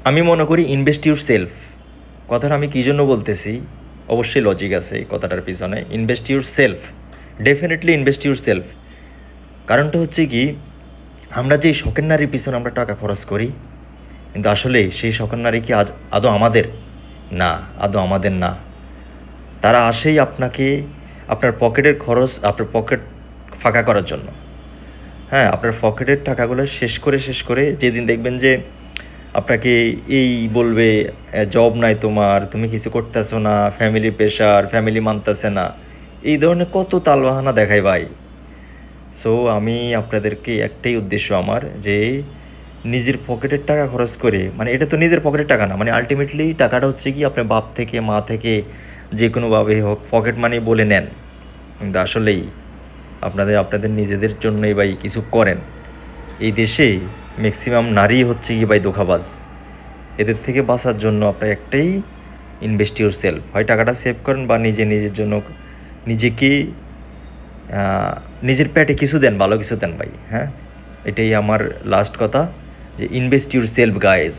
আমি মনে করি ইনভেস্ট ইউর সেলফ কথাটা আমি কী জন্য বলতেছি, অবশ্যই লজিক আছে এই কথাটার পিছনে। Invest your self, definitely invest your self. কারণটা হচ্ছে কি, আমরা যে শখের নারীর পিছনে আমরা টাকা খরচ করি, কিন্তু আসলে সেই শখের নারী কি আদৌ আমাদের? না, আদৌ আমাদের না। তারা আসেই আপনাকে আপনার পকেটের খরচ, আপনার পকেট ফাঁকা করার জন্য। হ্যাঁ, আপনার পকেটের টাকাগুলো শেষ করে যেদিন দেখবেন যে আপনাকে এই বলবে জব নাই তোমার, তুমি কিছু করতেছো না, ফ্যামিলির প্রেশার, ফ্যামিলি মানতেছে না, এই ধরনের কত তালবাহানা দেখায় ভাই। সো আমি আপনাদেরকে একটাই উদ্দেশ্য আমার, যে নিজের পকেটের টাকা খরচ করে, মানে এটা তো নিজের পকেটের টাকা না, মানে আলটিমেটলি টাকাটা হচ্ছে কি আপনার বাপ থেকে মা থেকে যে কোনোভাবে হোক পকেট মানি বলে নেন, কিন্তু আসলেই আপনাদের নিজেদের জন্যই ভাই কিছু করেন। এই দেশে ম্যাক্সিমাম নারী হচ্ছে কি ভাই ধোঁকাবাজ। এদের থেকে বাঁচার জন্য আপনার একটাই, ইনভেস্ট ইউর সেলফ। হয় টাকাটা সেভ করেন বা নিজের জন্য নিজেকে নিজের পেটে কিছু দেন, ভালো কিছু দেন ভাই। হ্যাঁ, এটাই আমার লাস্ট কথা, যে ইনভেস্ট ইউর সেলফ গাইজ।